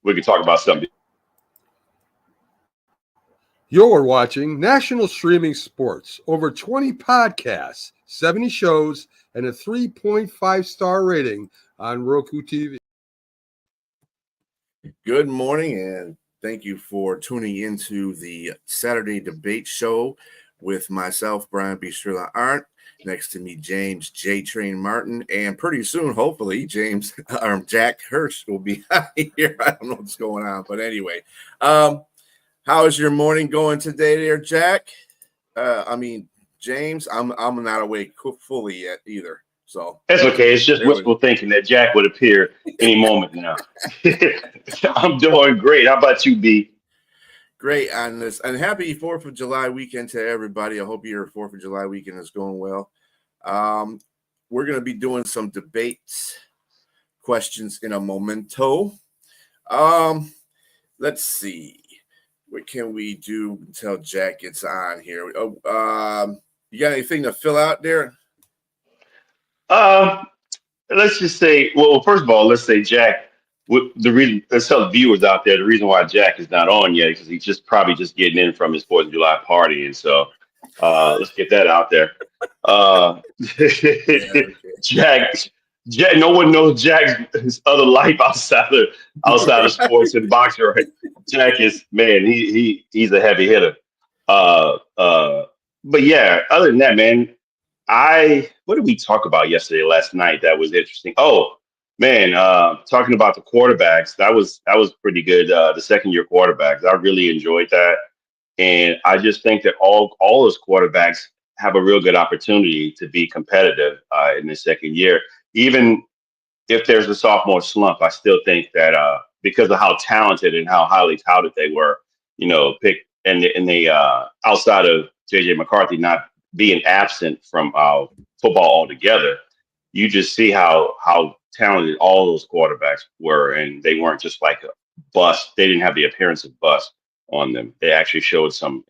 we can talk about something. You're watching National Streaming Sports. Over 20 podcasts, 70 shows, and a 3.5-star rating on Roku TV. Good morning, and thank you for tuning into the Saturday Debate Show with myself, Brian B. Strilla Arndt. Next to me, James J. Train Martin, and pretty soon, hopefully, Jack Hirsch will be here. I don't know what's going on, but anyway, how is your morning going today, there, Jack? James, I'm not awake fully yet either. So that's okay. It's just wishful thinking that Jack would appear any moment now. I'm doing great. How about you, B? Great on this, and happy 4th of July weekend to everybody. I hope your 4th of July weekend is going well. We're going to be doing some debates, questions in a momento. Let's see. What can we do until Jack gets on here? You got anything to fill out there? Let's just say, well, first of all, let's say Jack. Let's tell the viewers out there the reason why Jack is not on yet because he's probably just getting in from his 4th of July party, and so let's get that out there. Jack, no one knows Jack's other life outside of sports and boxing. Right? Jack is he's a heavy hitter. But yeah, other than that, man, what did we talk about last night that was interesting? Oh. Man, talking about the quarterbacks, that was pretty good. The second-year quarterbacks, I really enjoyed that, and I just think that all those quarterbacks have a real good opportunity to be competitive in the second year. Even if there's a sophomore slump, I still think that because of how talented and how highly touted they were, picked and they outside of JJ McCarthy not being absent from football altogether, you just see how talented all those quarterbacks were, and they weren't just like a bust. They didn't have the appearance of bust on them. They actually showed some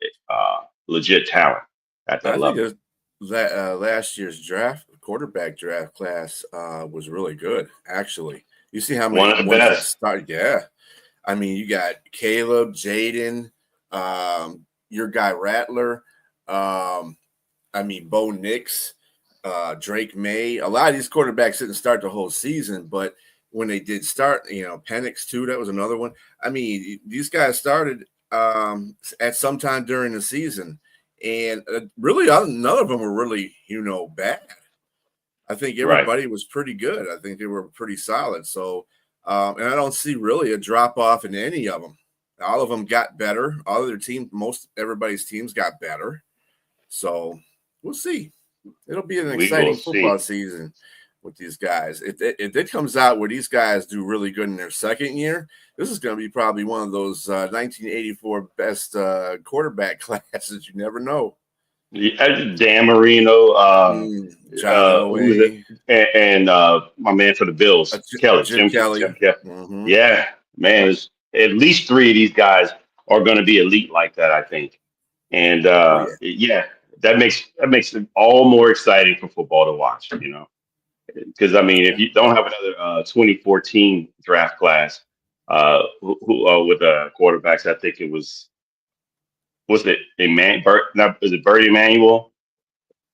legit talent at that level. Last year's quarterback draft class was really good, actually. You see how many one of the best started? Yeah. I mean, you got Caleb, Jaden, your guy Rattler, Bo Nix, Drake May. A lot of these quarterbacks didn't start the whole season, but when they did start, Penix too, that was another one. I mean, these guys started at some time during the season, and really none of them were really, bad. I think everybody was pretty good. I think they were pretty solid. So, and I don't see really a drop off in any of them. All of them got better. All of their teams, everybody's teams got better. So we'll see. It'll be an exciting football season with these guys. If it comes out where these guys do really good in their second year, this is going to be probably one of those 1984 best quarterback classes. You never know. Dan Marino, John Elway, and my man for the Bills, Jim Kelly. Mm-hmm. Yeah, man, at least 3 of these guys are going to be elite like that, I think. And that makes it all more exciting for football to watch, because if you don't have another 2014 draft class who with quarterbacks, I think it was it Bert Emanuel,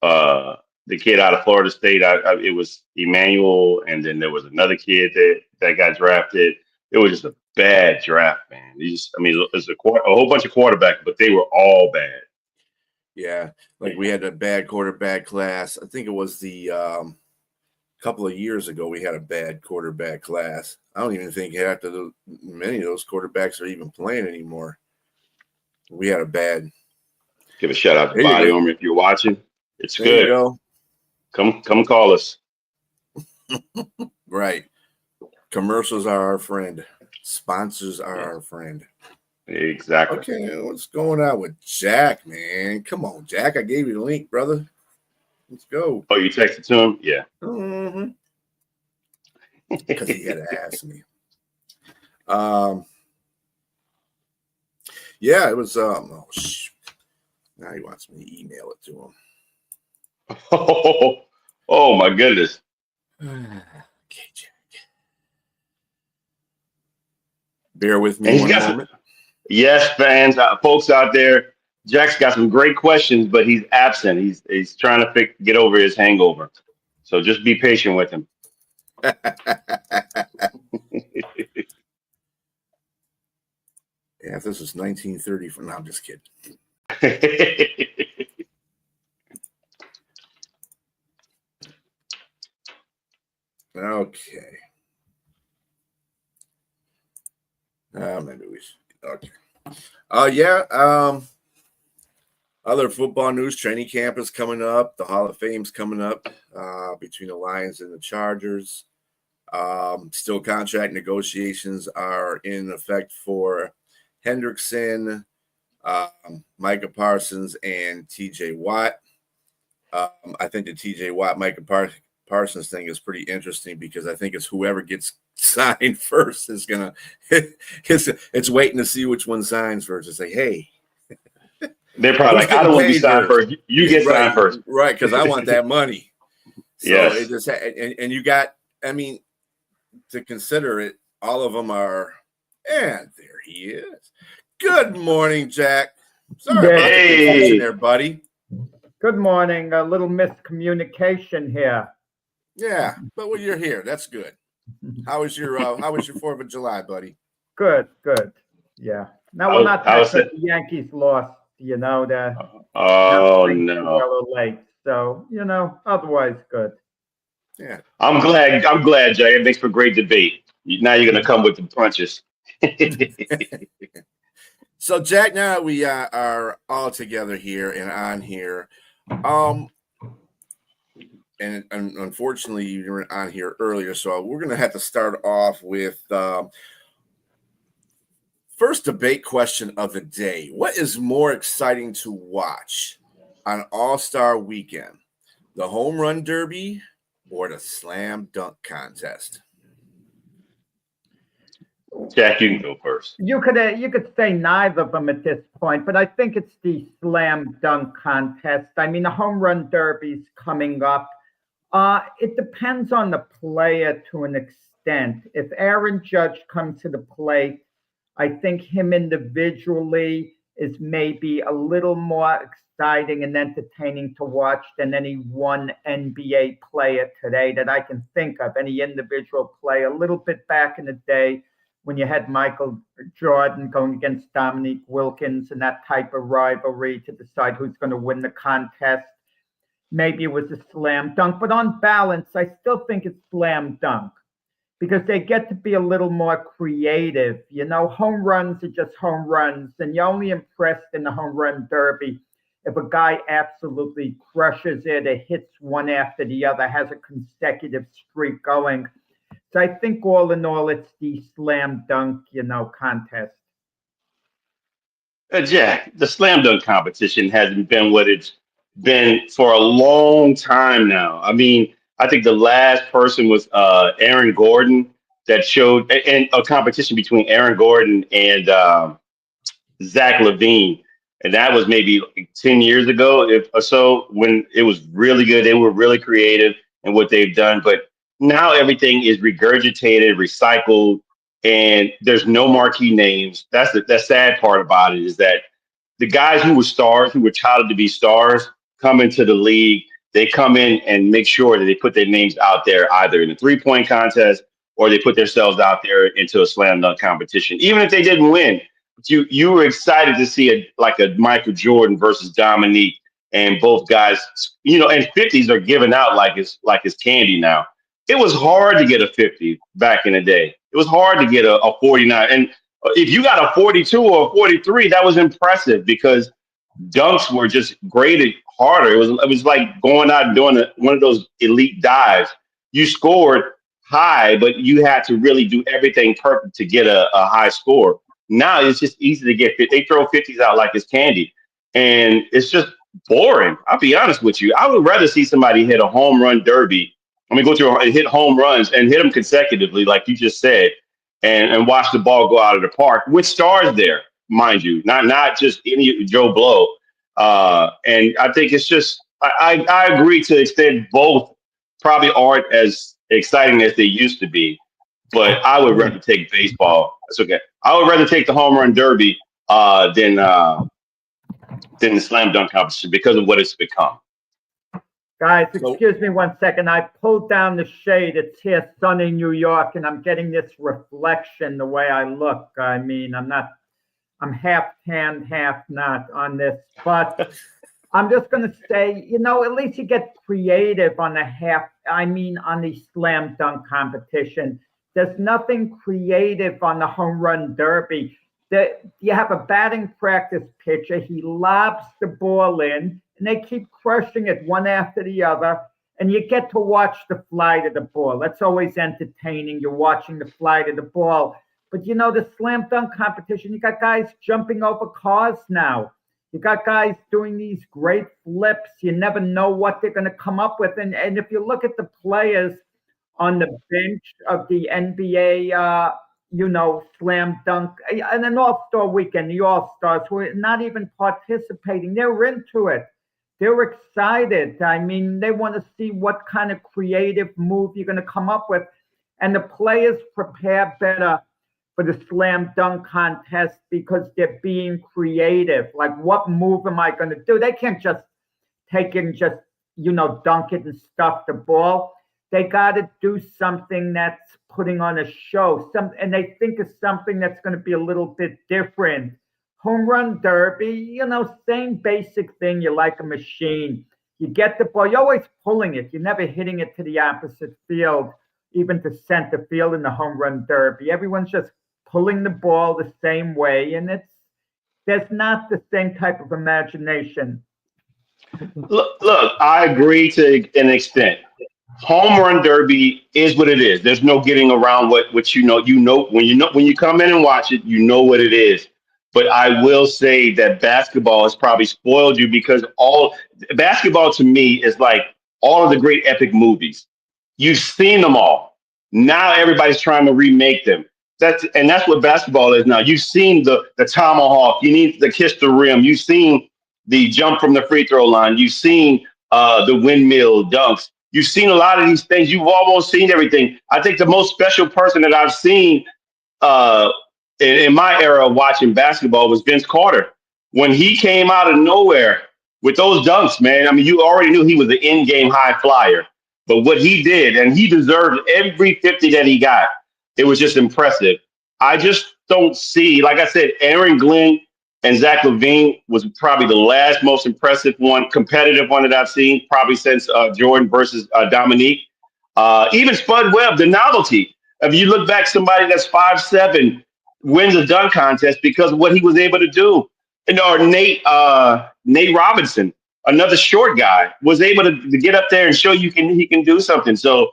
the kid out of Florida State. It was Emanuel, and then there was another kid that got drafted. It was just a bad draft, man. There's a whole bunch of quarterbacks, but they were all bad. Yeah, we had a bad quarterback class. I think it was the couple of years ago we had a bad quarterback class. I don't even think many of those quarterbacks are even playing anymore. We had a bad. Give a shout out to Body Armor if you're watching. It's there good. You go. Come call us. Right. Commercials are our friend. Sponsors are our friend. Exactly. Okay, what's going on with Jack, man? Come on, Jack. I gave you the link, brother. Let's go. Oh, you texted to him? Yeah. Mm-hmm. Because he had to ask me. Yeah, it was. Now he wants me to email it to him. Oh my goodness. Okay, Jack. Bear with me And he's one got moment. yes, fans, folks out there. Jack's got some great questions, but he's absent. He's trying to get over his hangover. So just be patient with him. Yeah, if this was 1930, no, I'm just kidding. Okay. Maybe we should. Okay. Other football news: training camp is coming up. The Hall of Fame's coming up between the Lions and the Chargers. Still, contract negotiations are in effect for Hendrickson, Micah Parsons, and T.J. Watt. I think the T.J. Watt, Micah Parsons thing is pretty interesting because I think it's whoever gets signed first is gonna. It's waiting to see which one signs first. It's like, hey, they're probably like, I don't want to be signed first. You get signed first, right? Because I want that money. So yes. it just and you got. I mean, to consider it, all of them are. And there he is. Good morning, Jack. Sorry about the confusion there, buddy. Good morning. A little miscommunication here. Yeah, but when you're here, that's good. How was your 4th of July, buddy? Good. Yeah. Now we're not the Yankees lost, you know, oh no. late. So, you know, otherwise good. Yeah. I'm glad, Jay. It makes for great debate. Now you're gonna come with the punches. So, Jack, now that we are all together here and on here, and unfortunately you weren't on here earlier, so we're going to have to start off with first debate question of the day. What is more exciting to watch on All-Star Weekend, the Home Run Derby or the Slam Dunk Contest? Jack, you can go first. You could say neither of them at this point, but I think it's the Slam Dunk Contest. I mean, the Home Run Derby's coming up. It depends on the player to an extent. If Aaron Judge comes to the plate, I think him individually is maybe a little more exciting and entertaining to watch than any one NBA player today that I can think of, any individual player. A little bit back in the day when you had Michael Jordon going against Dominique Wilkins and that type of rivalry to decide who's going to win the contest. Maybe it was a slam dunk, but on balance, I still think it's slam dunk because they get to be a little more creative. You know, home runs are just home runs, and you're only impressed in the home run derby if a guy absolutely crushes it or hits one after the other, has a consecutive streak going. So I think all in all, it's the slam dunk, contest. Jack, the slam dunk competition hasn't been what it's been for a long time now. I mean, I think the last person was Aaron Gordon that showed and a competition between Aaron Gordon and Zach Levine. And that was maybe like 10 years ago, if or so, when it was really good. They were really creative in what they've done. But now everything is regurgitated, recycled, and there's no marquee names. That's the sad part about it is that the guys who were stars, who were touted to be stars, come into the league. They come in and make sure that they put their names out there either in a 3-point contest or they put themselves out there into a slam dunk competition, even if they didn't win. But you were excited to see a Michael Jordan versus Dominique, and both guys, and 50s are given out like it's candy now. It was hard to get a 50 back in the day. It was hard to get a 49. And if you got a 42 or a 43, that was impressive because dunks were just graded harder. It was like going out and doing one of those elite dives. You scored high, but you had to really do everything perfect to get a high score. Now it's just easy to get. They throw 50s out like it's candy, and it's just boring. I'll be honest with you. I would rather see somebody hit a home run derby. I mean, go through and hit home runs and hit them consecutively, like you just said, and watch the ball go out of the park with stars there, mind you, not just any Joe Blow. And I think it's just I agree to the extent both probably aren't as exciting as they used to be, but I would rather take baseball That's okay. I would rather take the home run derby than the slam dunk competition because of what it's become. Guys, So- excuse me 1 second. I pulled down the shade. It's here, sunny New York, and I'm getting this reflection the way I look. I mean, I'm half tan, half not on this, but I'm just going to say, at least you get creative on on the slam dunk competition. There's nothing creative on the home run derby. You have a batting practice pitcher. He lobs the ball in, and they keep crushing it one after the other. And you get to watch the flight of the ball. That's always entertaining. You're watching the flight of the ball. But the slam dunk competition, you got guys jumping over cars now. You got guys doing these great flips. You never know what they're going to come up with. And if you look at the players on the bench of the NBA, slam dunk, and an all-star weekend, the all-stars who are not even participating, they're into it. They're excited. I mean, they want to see what kind of creative move you're going to come up with. And the players prepare better for the slam dunk contest because they're being creative. Like, what move am I going to do? They can't just take it and just, dunk it and stuff the ball. They got to do something that's putting on a show. And they think of something that's going to be a little bit different. Home run derby, same basic thing. You're like a machine. You get the ball. You're always pulling it. You're never hitting it to the opposite field, even to center field in the home run derby. Everyone's just pulling the ball the same way, and there's not the same type of imagination. Look, I agree to an extent. Home run derby is what it is. There's no getting around what you know. When you come in and watch it, you know what it is. But I will say that basketball has probably spoiled you because all basketball to me is like all of the great epic movies. You've seen them all. Now everybody's trying to remake them. That's what basketball is now. You've seen the tomahawk. You need the kiss the rim. You've seen the jump from the free throw line. You've seen the windmill dunks. You've seen a lot of these things. You've almost seen everything. I think the most special person that I've seen uh, in my era of watching basketball was Vince Carter. When he came out of nowhere with those dunks, man, I mean, you already knew he was an in-game high flyer. But what he did, and he deserved every 50 that he got, it was just impressive. I just don't see, like I said, Aaron Glenn and Zach LaVine was probably the last most impressive one, competitive one that I've seen, probably since Jordan versus Dominique. Even Spud Webb, the novelty. If you look back, somebody that's 5'7" wins a dunk contest because of what he was able to do. Or Nate Robinson, another short guy, was able to get up there and show he can do something. So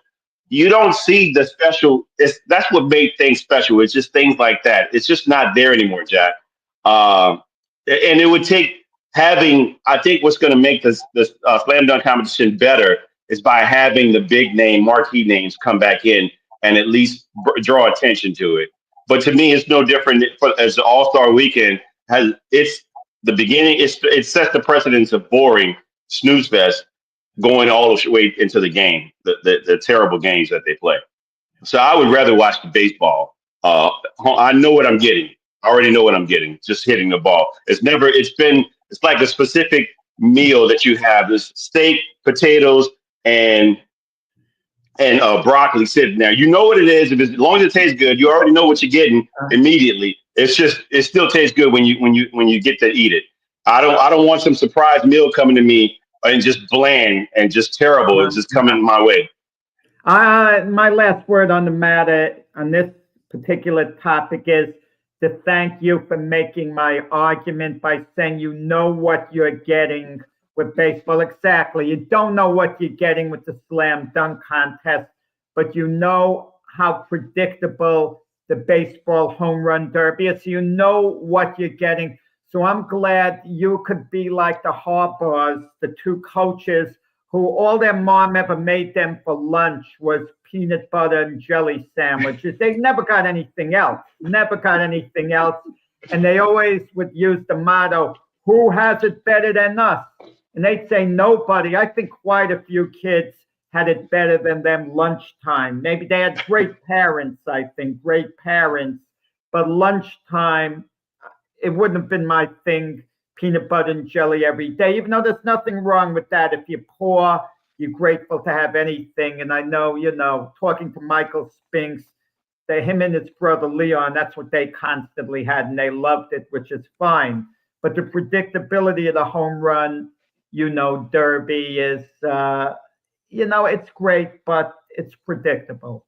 you don't see the special. That's what made things special. It's just things like that. It's just not there anymore, Jack. And it would take having. I think what's going to make this slam dunk competition better is by having the big name marquee names come back in and at least draw attention to it. But to me, it's no different as the All-Star Weekend has. It's the beginning. It sets the precedence of boring snooze fest going all the way into the game, the terrible games that they play. So I would rather watch the baseball. I know what I'm getting. I already know what I'm getting. Just hitting the ball. It's like a specific meal that you have. There's steak, potatoes, and broccoli sitting there. You know what it is. As long as it tastes good, you already know what you're getting immediately. It still tastes good when you get to eat it. I don't want some surprise meal coming to me and just bland and just terrible. It's just coming my way. My last word on the matter on this particular topic is to thank you for making my argument by saying you know what you're getting with baseball. Exactly. You don't know what you're getting with the slam dunk contest, but you know how predictable the baseball home run derby is. You know what you're getting. So I'm glad you could be like the Harbaughs, the two coaches who all their mom ever made them for lunch was peanut butter and jelly sandwiches. They never got anything else, And they always would use the motto, who has it better than us? And they'd say nobody. I think quite a few kids had it better than them lunchtime. Maybe they had great parents, but lunchtime, it wouldn't have been my thing. Peanut butter and jelly every day, even though there's nothing wrong with that. If you're poor, you're grateful to have anything. And I know, talking to Michael Spinks, him and his brother Leon, that's what they constantly had, and they loved it, which is fine. But the predictability of the home run, derby is, it's great, but it's predictable.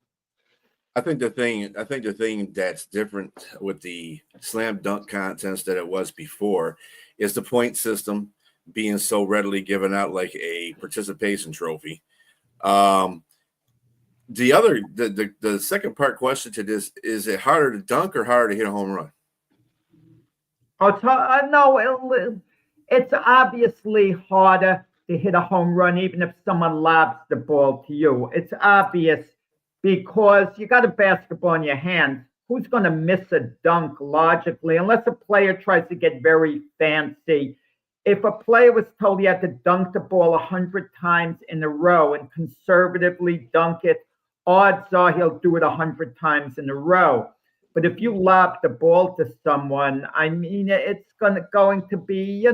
I think the thing that's different with the slam dunk contest that it was before is the point system being so readily given out like a participation trophy. The second part question to this, is it harder to dunk or harder to hit a home run? No, it's obviously harder to hit a home run, even if someone lobs the ball to you. It's obvious because you got a basketball in your hands. Who's going to miss a dunk logically, unless a player tries to get very fancy? If a player was told he had to dunk the ball 100 times in a row and conservatively dunk it, odds are he'll do it 100 times in a row. But if you lob the ball to someone, I mean, it's going to be,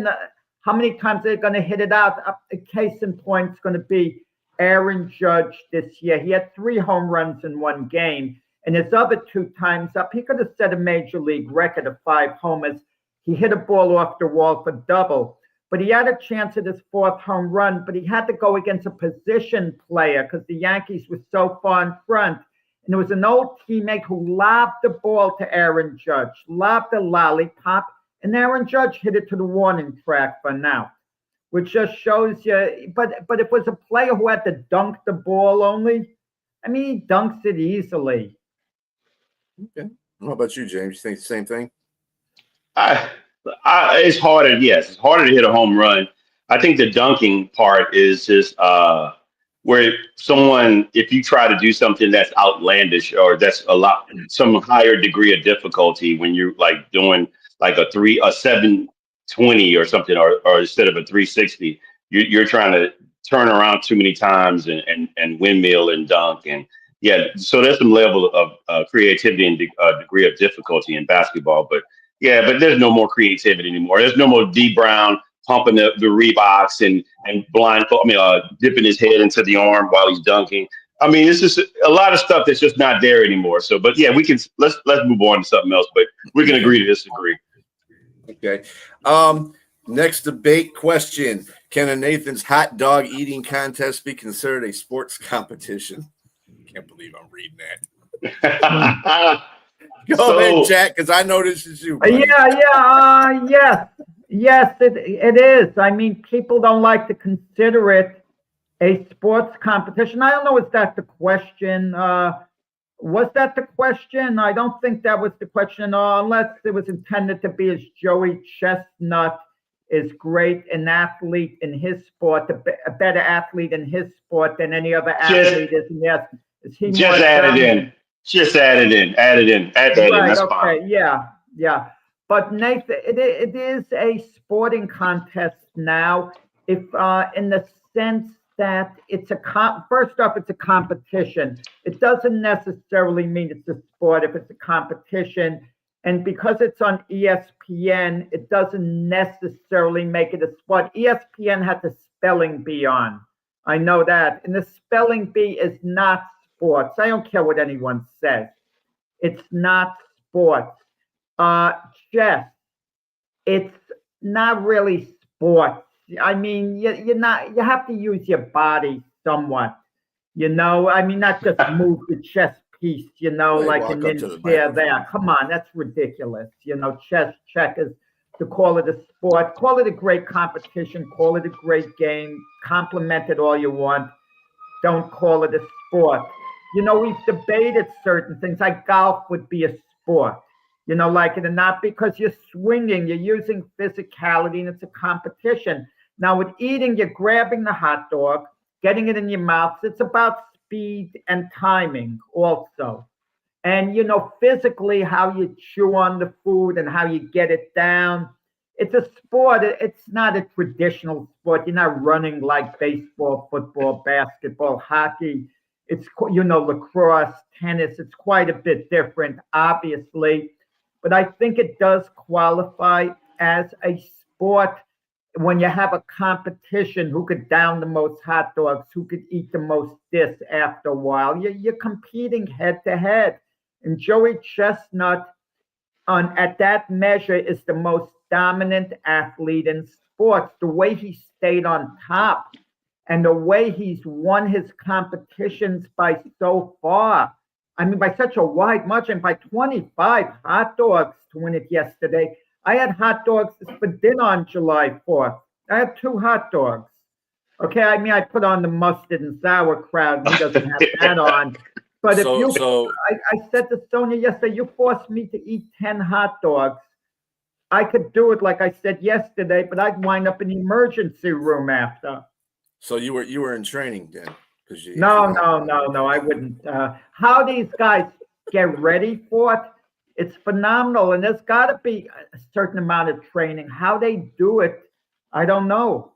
how many times they're going to hit it out? A case in point is going to be Aaron Judge this year. He had 3 home runs in one game, and his other 2 times up, he could have set a major league record of 5 homers. He hit a ball off the wall for double. But he had a chance at his 4th home run, but he had to go against a position player because the Yankees were so far in front. And there was an old teammate who lobbed the ball to Aaron Judge, lobbed a lollipop, and Aaron Judge hit it to the warning track for an out, which just shows you. But if it was a player who had to dunk the ball only, I mean, he dunks it easily. Okay. How about you, James? You think the same thing? It's harder. Yes, it's harder to hit a home run. I think the dunking part is just where if you try to do something that's outlandish or that's some higher degree of difficulty when you're like doing like a 720 or something, or instead of a 360, you're trying to turn around too many times and windmill and dunk. And yeah, so there's some level of creativity and degree of difficulty in basketball, but there's no more creativity anymore. There's no more D Brown pumping the Reeboks and dipping his head into the arm while he's dunking. I mean, it's just a lot of stuff that's just not there anymore. So, but yeah, let's move on to something else. But we can agree to disagree. Okay. Next debate question: can a Nathan's hot dog eating contest be considered a sports competition? Can't believe I'm reading that. Go ahead, Jack, because I know this is you. Yes, it is. I mean, people don't like to consider it a sports competition. I don't know, is that the question? Was that the question? I don't think that was the question, unless it was intended to be as Joey Chestnut is great an athlete in his sport, a better athlete in his sport than any other athlete is. Yes, is he just add it in. Just add that in. That's fine. Yeah. But Nathan, it is a sporting contest now. If in the sense that it's first off, it's a competition. It doesn't necessarily mean it's a sport if it's a competition. And because it's on ESPN, it doesn't necessarily make it a sport. ESPN had the spelling bee on. I know that. And the spelling bee is not sports. I don't care what anyone says. It's not sports. Chess, it's not really sports. I mean, you have to use your body somewhat, I mean, not just move the chess piece, like an ninja there. Come on, that's ridiculous. Chess, checkers, to call it a sport, call it a great competition, call it a great game, compliment it all you want. Don't call it a sport. We've debated certain things, like golf would be a sport. Like it or not, because you're swinging, you're using physicality, and it's a competition. Now, with eating, you're grabbing the hot dog, getting it in your mouth. It's about speed and timing also. And, physically, how you chew on the food and how you get it down. It's a sport. It's not a traditional sport. You're not running like baseball, football, basketball, hockey. It's, lacrosse, tennis. It's quite a bit different, obviously. but I think it does qualify as a sport when you have a competition who could down the most hot dogs, who could eat the most this after a while. You're competing head to head. And Joey Chestnut at that measure is the most dominant athlete in sports. The way he stayed on top and the way he's won his competitions by so far. I mean, by such a wide margin, by 25 hot dogs to win it yesterday. I had hot dogs for dinner on July 4th. I had 2 hot dogs. Okay, I mean, I put on the mustard and sauerkraut. He doesn't have that on. But if I said to Sonia yesterday, you forced me to eat 10 hot dogs. I could do it like I said yesterday, but I'd wind up in the emergency room after. So you were in training then? No, I wouldn't. How these guys get ready for it, it's phenomenal. And there's got to be a certain amount of training. How they do it, I don't know.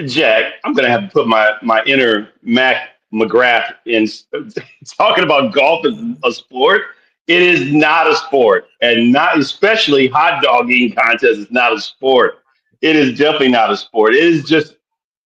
Jack, I'm going to have to put my inner Mac McGrath in talking about golf as a sport. It is not a sport, and not especially hot dog eating contest is not a sport. It is definitely not a sport. It is just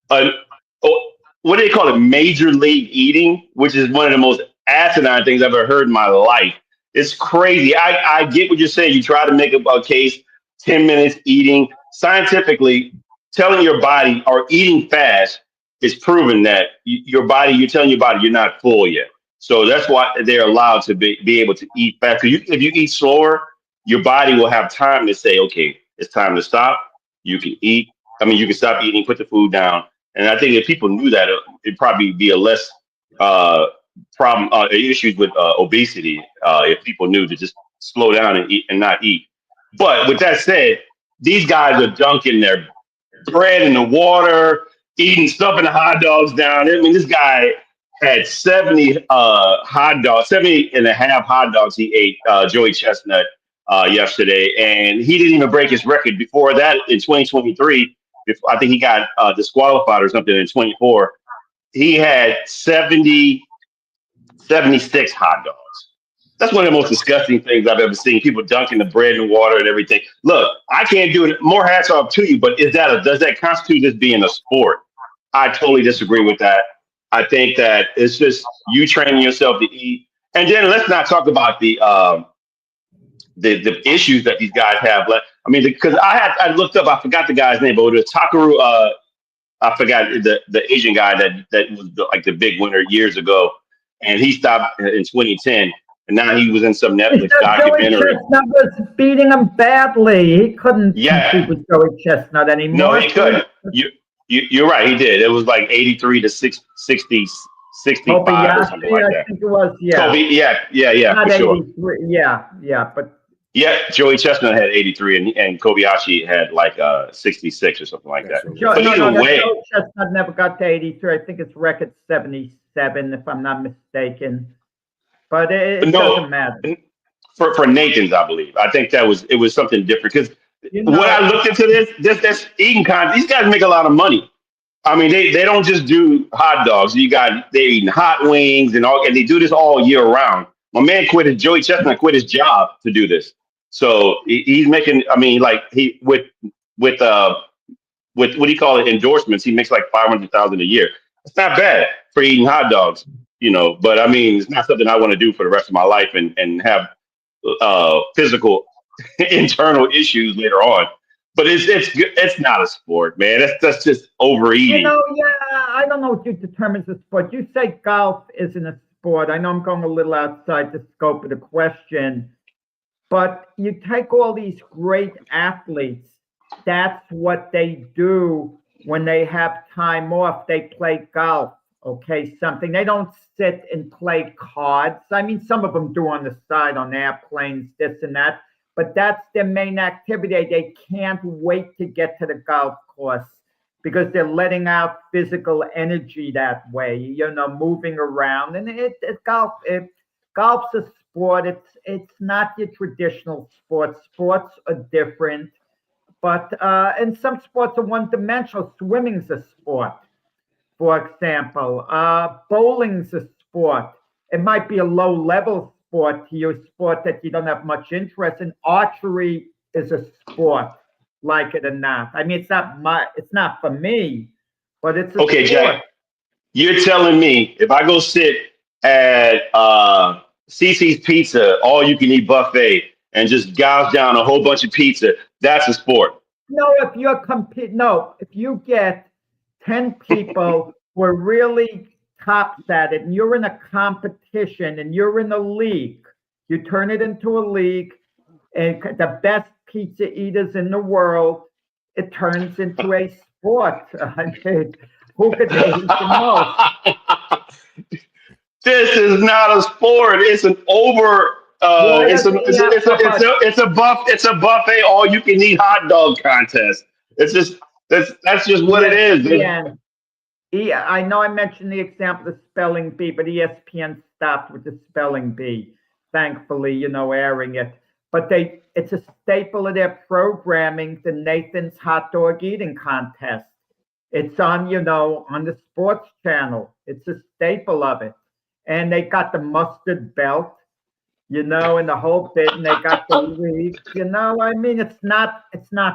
what do they call it? Major league eating, which is one of the most asinine things I've ever heard in my life. It's crazy. I get what you're saying. You try to make a case, 10 minutes eating. Scientifically, telling your body or eating fast is proven that you're telling your body you're not full yet. So that's why they're allowed to be able to eat fast. Because if you eat slower, your body will have time to say, okay, it's time to stop. You can eat. I mean, you can stop eating, put the food down. And I think if people knew that, it'd probably be a less issues with obesity if people knew to just slow down and eat and not eat. But with that said, these guys are dunking their bread in the water, eating stuff in the hot dogs down. I mean, this guy had 70 hot dogs, 70 and a half hot dogs he ate, Joey Chestnut, yesterday. And he didn't even break his record. Before that, in 2023, I think he got disqualified or something in 24. He had 76 hot dogs. That's one of the most disgusting things I've ever seen. People dunking the bread and water and everything. Look, I can't do it. More hats off to you, but does that constitute this being a sport? I totally disagree with that. I think that it's just you training yourself to eat. And then let's not talk about the issues that these guys have. I mean, because I looked up, I forgot the guy's name, but it was Takaru. I forgot the Asian guy that was like the big winner years ago, and he stopped in 2010. And now he was in some Netflix documentary. Chestnut was beating him badly. He couldn't compete with Joey Chestnut anymore. No, he couldn't. You're right. He did. It was like 83 to 65 or something like that. I think it was. Yeah. Kobe, yeah. Not for 83. Sure. Yeah, but. Yeah, Joey Chestnut had 83, and Kobayashi had like 66 or something like that. Joey Chestnut never got to 83. I think it's record 77, if I'm not mistaken. But it doesn't matter. For Nathan's, I believe. I think it was something different because when I looked into this eating contest, these guys make a lot of money. I mean, they don't just do hot dogs. They're eating hot wings and they do this all year round. My man Joey Chestnut quit his job to do this. So he's making. I mean, like with what do you call it, endorsements? He makes like $500,000 a year. It's not bad for eating hot dogs. But I mean, it's not something I want to do for the rest of my life and have physical internal issues later on. But it's not a sport, man. That's just overeating. I don't know what you determines a sport. You say golf isn't a sport. I know I'm going a little outside the scope of the question, but you take all these great athletes. That's what they do when they have time off. They play golf. Okay, something. They don't sit and play cards. I mean, some of them do on the side on airplanes, this and that, but that's their main activity. They can't wait to get to the golf course because they're letting out physical energy that way, moving around. And golf's a sport. It's not your traditional sport. Sports are different, but and some sports are one-dimensional. Swimming's a sport. For example, bowling's a sport. It might be a low-level sport to you, a sport that you don't have much interest in. Archery is a sport, like it or not. I mean, it's not for me, but it's a Okay, sport. Jack, you're telling me if I go sit at CC's Pizza, all you can eat buffet, and just gouge down a whole bunch of pizza, that's a sport. No, if you get 10 people who are really tops at it and you're in a competition and you're in a league, you turn it into a league and the best pizza eaters in the world, it turns into a sport. I mean, who could they eat the most? This is not a sport. It's an over. Why does he have It's a buffet all you can eat hot dog contest. It's just that's just what it is. ESPN. I know I mentioned the example of spelling bee, but ESPN stopped with the spelling bee. Thankfully, airing it. But it's a staple of their programming, the Nathan's Hot Dog Eating Contest. It's on, on the sports channel. It's a staple of it. And they got the mustard belt, and the whole bit, and they got the league, I mean, it's not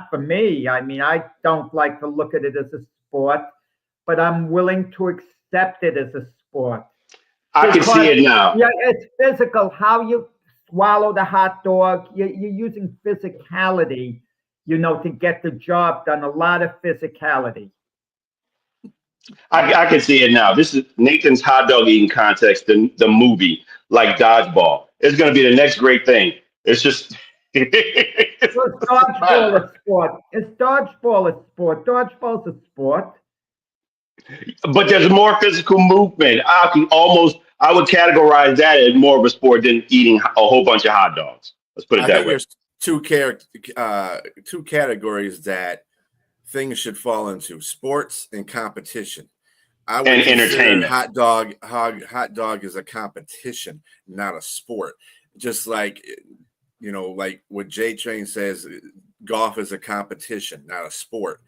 for me. I mean, I don't like to look at it as a sport, but I'm willing to accept it as a sport. I can see it now. Yeah, it's physical. How you swallow the hot dog, you're using physicality, to get the job done. A lot of physicality. I can see it now. This is Nathan's hot dog eating contest, the movie, like dodgeball. It's going to be the next great thing. It's just. It's dodgeball a sport? Is dodgeball a sport? Dodgeball's a sport. But there's more physical movement. I would categorize that as more of a sport than eating a whole bunch of hot dogs. Let's put it I that think way. there's two categories that things should fall into: sports and competition. I would And consider entertainment. hot dog is a competition, not a sport. Just like like what J Train says, golf is a competition, not a sport.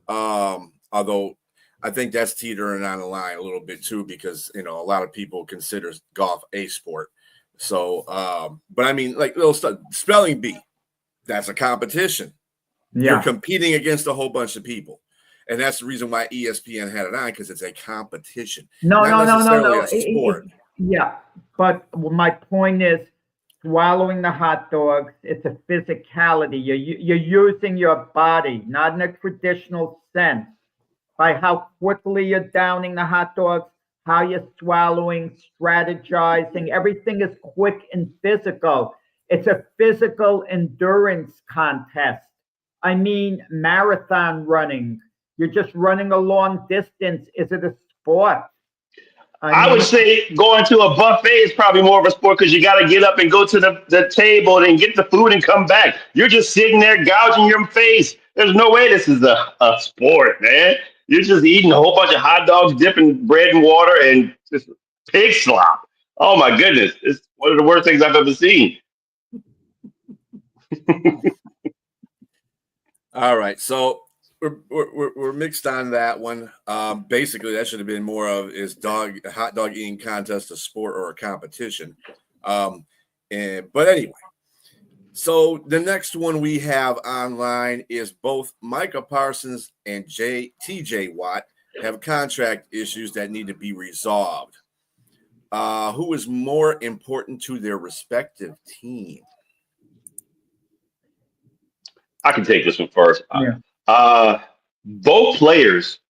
Although I think that's teetering on the line a little bit too, because a lot of people consider golf a sport. So, but I mean, like little stuff, spelling bee, that's a competition. Yeah. You're competing against a whole bunch of people. And that's the reason why ESPN had it on, because it's a competition. No. A sport. Yeah, but my point is, swallowing the hot dogs, it's a physicality. You're using your body, not in a traditional sense, by how quickly you're downing the hot dogs, how you're swallowing, strategizing. Everything is quick and physical. It's a physical endurance contest. I mean, marathon running. You're just running a long distance. Is it a sport? I would say going to a buffet is probably more of a sport because you got to get up and go to the table and get the food and come back. You're just sitting there gouging your face. There's no way this is a sport, man. You're just eating a whole bunch of hot dogs, dipping bread in water, and just pig slop. Oh, my goodness. It's one of the worst things I've ever seen. All right. So we're mixed on that one. Basically, that should have been more of hot dog eating contest a sport or a competition. But anyway, so the next one we have online is both Micah Parsons and TJ Watt have contract issues that need to be resolved. Who is more important to their respective team? I can take this one first. Yeah. Both players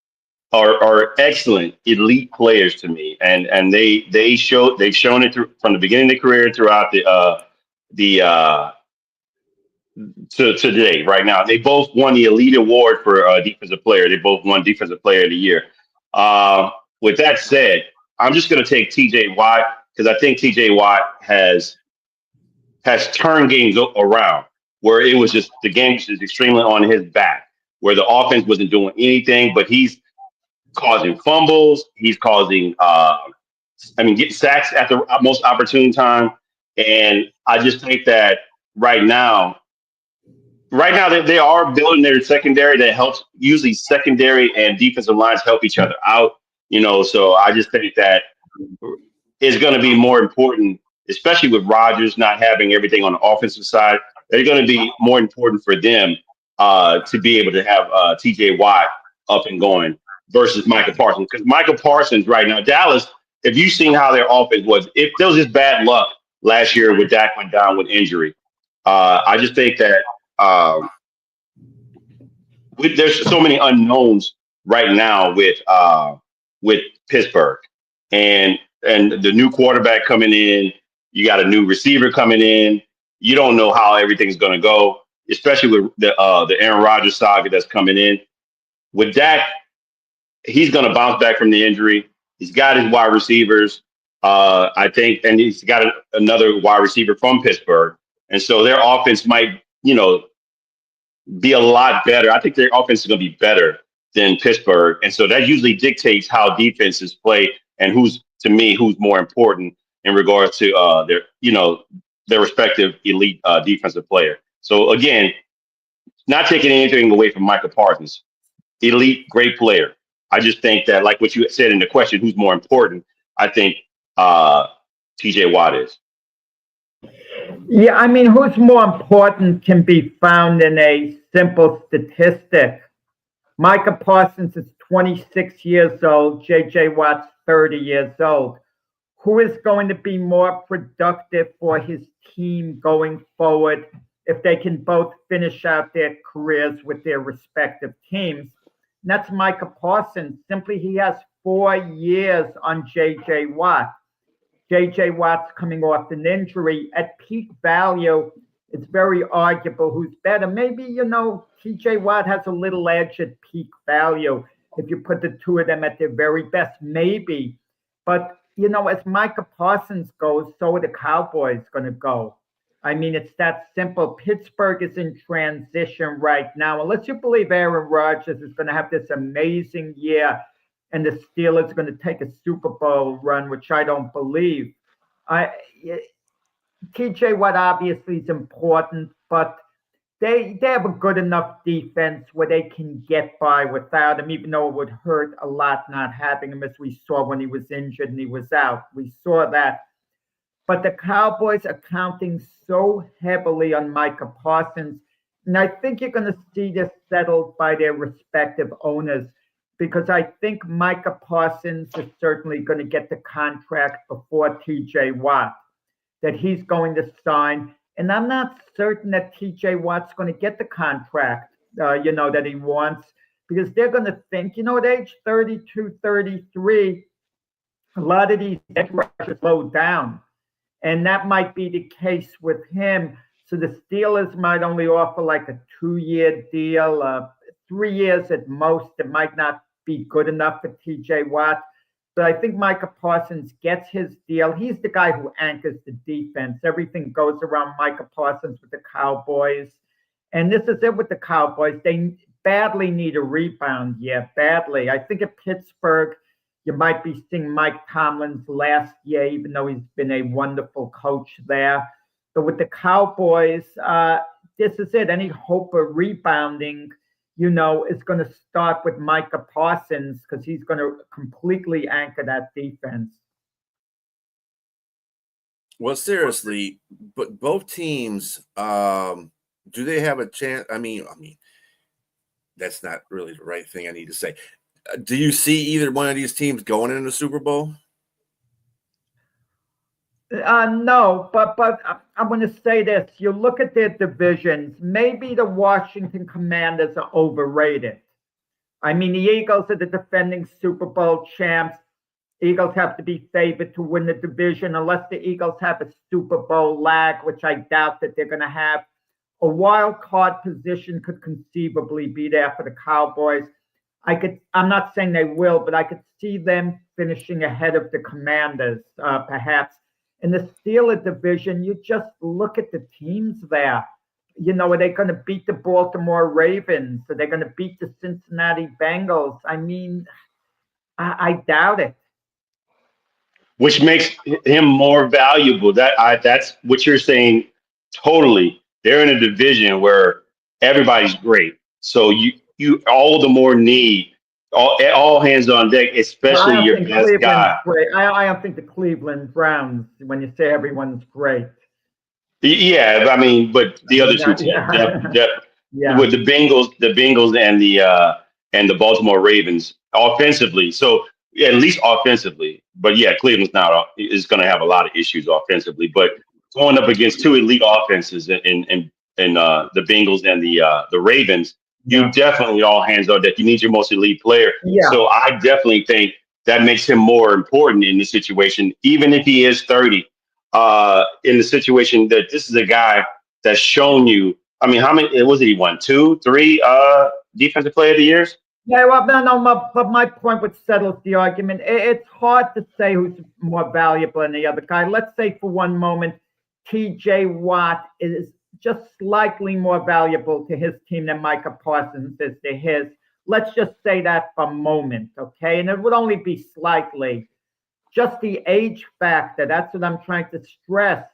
are excellent, elite players to me, and they've shown it from the beginning of their career throughout to today. Right now, they both won the elite award for defensive player. They both won defensive player of the year. With that said, I'm just going to take T.J. Watt because I think T.J. Watt has turned games around where it was just the game was just extremely on his back, where the offense wasn't doing anything, but he's causing fumbles. He's causing, getting sacks at the most opportune time. And I just think that right now they are building their secondary that helps. Usually secondary and defensive lines help each other out, so I just think that is going to be more important especially with Rodgers not having everything on the offensive side. They're going to be more important for them to be able to have T.J. Watt up and going versus Michael Parsons. Because Michael Parsons right now, Dallas, if you've seen how their offense was, if there was just bad luck last year with Dak went down with injury, I just think that there's so many unknowns right now with Pittsburgh and the new quarterback coming in. You got a new receiver coming in. You don't know how everything's going to go, especially with the Aaron Rodgers saga that's coming in. With Dak, he's going to bounce back from the injury. He's got his wide receivers, I think, and he's got another wide receiver from Pittsburgh. And so their offense might, be a lot better. I think their offense is going to be better than Pittsburgh. And so that usually dictates how defenses play and who's more important in regards to their respective elite defensive player. So again, not taking anything away from Michael Parsons, elite, great player. I just think that, like what you said in the question, who's more important? I think T.J. Watt is. Yeah, I mean, who's more important can be found in a simple statistic. Micah Parsons is 26 years old. J.J. Watt's 30 years old. Who is going to be more productive for his team going forward if they can both finish out their careers with their respective teams? And that's Micah Parsons. Simply, he has 4 years on J.J. Watt. J.J. Watt's coming off an injury. At peak value, it's very arguable who's better. Maybe, T.J. Watt has a little edge at peak value if you put the two of them at their very best, maybe. But, as Micah Parsons goes, so are the Cowboys going to go. I mean, it's that simple. Pittsburgh is in transition right now. Unless you believe Aaron Rodgers is going to have this amazing year and the Steelers are going to take a Super Bowl run, which I don't believe. TJ Watt obviously is important, but they have a good enough defense where they can get by without him, even though it would hurt a lot not having him, as we saw when he was injured and he was out. We saw that. But the Cowboys are counting so heavily on Micah Parsons, and I think you're going to see this settled by their respective owners, because I think Micah Parsons is certainly going to get the contract before T.J. Watt, that he's going to sign. And I'm not certain that T.J. Watt's going to get the contract, that he wants, because they're going to think, at age 32, 33, a lot of these edge rushers slow down. And that might be the case with him. So the Steelers might only offer like a 2-year deal, 3 years at most. It might not be good enough for T.J. Watt. But I think Micah Parsons gets his deal. He's the guy who anchors the defense. Everything goes around Micah Parsons with the Cowboys. And this is it with the Cowboys. They badly need a rebound. Yeah, badly. I think at Pittsburgh, you might be seeing Mike Tomlin's last year, even though he's been a wonderful coach there. But with the Cowboys, this is it. Any hope of rebounding, is going to start with Micah Parsons, because he's going to completely anchor that defense. Well, seriously, but both teams, do they have a chance? I mean, that's not really the right thing I need to say. Do you see either one of these teams going into the Super Bowl? No, but I'm going to say this. You look at their divisions, maybe the Washington Commanders are overrated. I mean, the Eagles are the defending Super Bowl champs. Eagles have to be favored to win the division unless the Eagles have a Super Bowl lag, which I doubt that they're going to have. A wild card position could conceivably be there for the Cowboys. I'm not saying they will, but I could see them finishing ahead of the Commanders, perhaps. In the Steelers division, you just look at the teams there. Are they going to beat the Baltimore Ravens? Are they going to beat the Cincinnati Bengals? I mean, I doubt it. Which makes him more valuable. That's what you're saying. Totally. They're in a division where everybody's great. So you all the more need all hands on deck, I especially don't your think best Cleveland's guy. great. I don't think the Cleveland Browns, when you say everyone's great. Yeah, I mean, but the I other mean, two teams, yeah. Yeah. with the Bengals and the Baltimore Ravens offensively. So yeah, at least offensively, but yeah, Cleveland's not is going to have a lot of issues offensively. But going up against two elite offenses in the Bengals and the Ravens, you Yeah. definitely all hands on deck. You need your most elite player. Yeah. So I definitely think that makes him more important in this situation, even if he is 30 in the situation that this is a guy that's shown you. I mean, how many was it? He won two, three defensive player of the years. Yeah, well, no, but my point would settle the argument. It's hard to say who's more valuable than the other guy. Let's say for one moment, T.J. Watt is just slightly more valuable to his team than Micah Parsons is to his. Let's just say that for a moment, okay? And it would only be slightly. Just the age factor. That's what I'm trying to stress.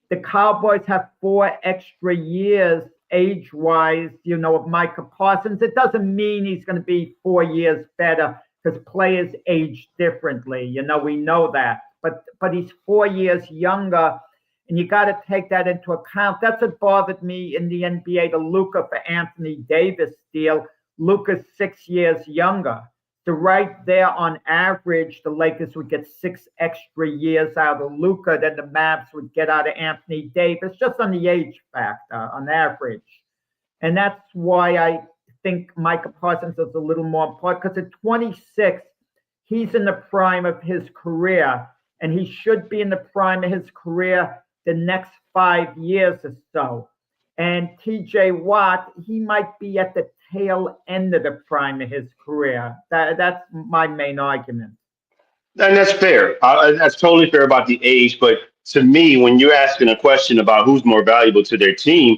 The Cowboys have 4 extra years age-wise, of Micah Parsons. It doesn't mean he's going to be 4 years better because players age differently. We know that. But he's 4 years younger, and you got to take that into account. That's what bothered me in the NBA, the Luka for Anthony Davis deal. Luka's 6 years younger. So right there on average, the Lakers would get 6 extra years out of Luka than the Mavs would get out of Anthony Davis, just on the age factor, on average. And that's why I think Micah Parsons is a little more important, because at 26, he's in the prime of his career, and he should be in the prime of his career the next 5 years or so. And TJ Watt, he might be at the tail end of the prime of his career. That's my main argument. And that's fair. That's totally fair about the age. But to me, when you're asking a question about who's more valuable to their team,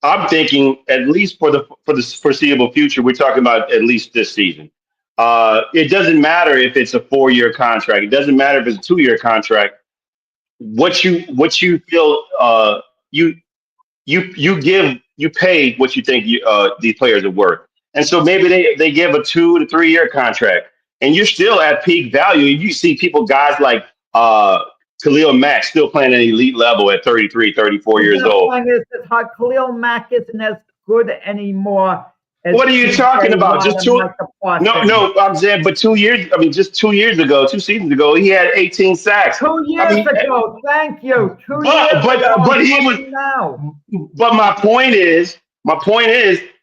I'm thinking at least for the foreseeable future. We're talking about at least this season. It doesn't matter if it's a 4 year contract. It doesn't matter if it's a 2 year contract. What you feel you you pay what you think these players are worth, and so maybe they give a 2 to 3 year contract, and you're still at peak value. You see people, guys like Khalil Mack, still playing at an elite level at 33, 34 years The old. point is that Khalil Mack isn't as good anymore as What are you talking TJ about? Watt Just and two? Micah No, Parsons. no. I'm saying, but 2 years. I mean, just 2 years ago, 2 seasons ago, he had 18 sacks. Two I years mean, ago, thank you. 2 years ago, but he was. now. But my point is,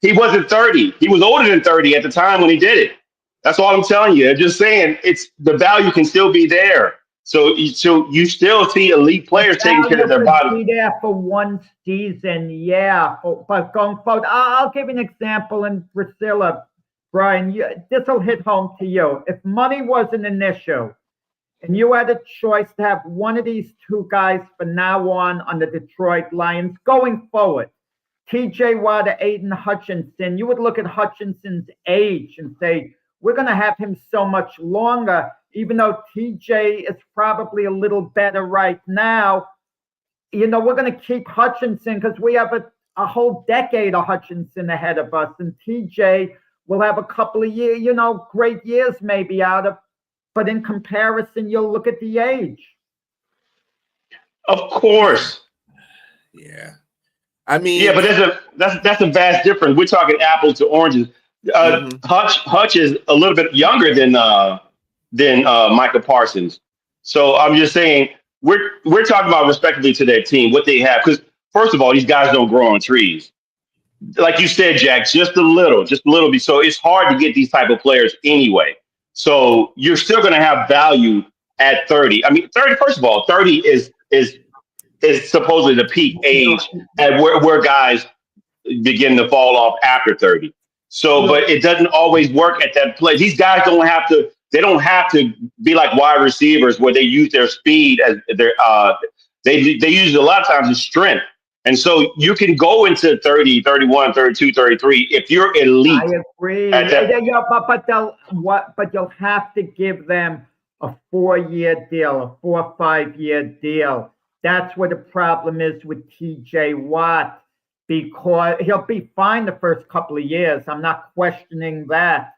he wasn't 30. He was older than 30 at the time when he did it. That's all I'm telling you. I'm just saying, it's the value can still be there. So you still see elite The players taking care of value their could body. be there for one season, yeah. But going forward, I'll give you an example. And Priscilla, Brian, this will hit home to you. If money wasn't an issue, and you had a choice to have one of these two guys from now on the Detroit Lions going forward, TJ Watt or Aiden Hutchinson, you would look at Hutchinson's age and say, we're going to have him so much longer, even though TJ is probably a little better right now. We're going to keep Hutchinson because we have a whole decade of Hutchinson ahead of us, and TJ will have a couple of years, great years maybe out of. But in comparison, you'll look at the age. Of course. Yeah. I mean, Yeah, but that's a vast difference. We're talking apples to oranges. Hutch is a little bit younger than Micah Parsons. So I'm just saying we're talking about respectively to their team, what they have. Because first of all, these guys don't grow on trees. Like you said, Jack, just a little bit. So it's hard to get these type of players anyway. So you're still going to have value at 30. I mean, 30. First of all, 30 is supposedly the peak age at where guys begin to fall off after 30. So, but it doesn't always work at that place. These guys don't have to. They don't have to be like wide receivers where they use their speed as their. They use it a lot of times as strength. And so you can go into 30, 31, 32, 33 if you're elite. I agree. At that. Yeah, but you'll have to give them a 4 year deal, a 4 or 5 year deal. That's where the problem is with TJ Watt, because he'll be fine the first couple of years. I'm not questioning that.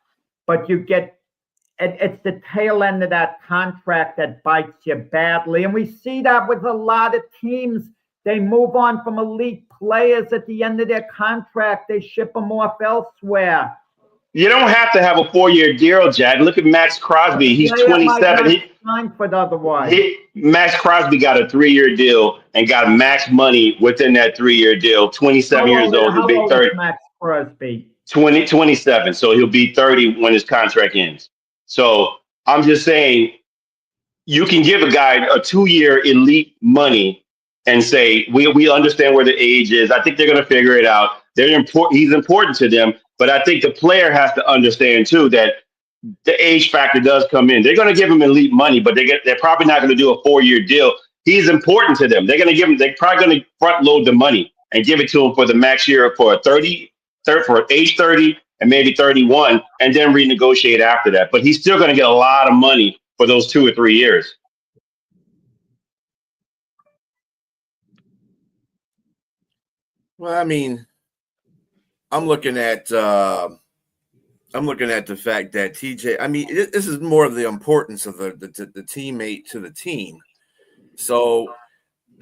but it's the tail end of that contract that bites you badly. And we see that with a lot of teams. They move on from elite players at the end of their contract. They ship them off elsewhere. You don't have to have a 4-year deal, Jack. Look at Max Crosby. He's 27. For the otherwise. Max Crosby got a 3-year deal and got max money within that 3-year deal. 27 years old. He'll be 30. Max Crosby? 27. So he'll be 30 when his contract ends. So I'm just saying, you can give a guy a 2-year elite money and say, we understand where the age is. I think they're going to figure it out. He's important to them. But I think the player has to understand, too, that the age factor does come in. They're going to give him elite money, but they're probably not going to do a 4-year deal. He's important to them. They're probably going to front load the money and give it to him for the max year for for age 30 and maybe 31, and then renegotiate after that. But he's still going to get a lot of money for those 2 or 3 years. Well, I mean, I'm looking at the fact that TJ. I mean, this is more of the importance of the teammate to the team. So,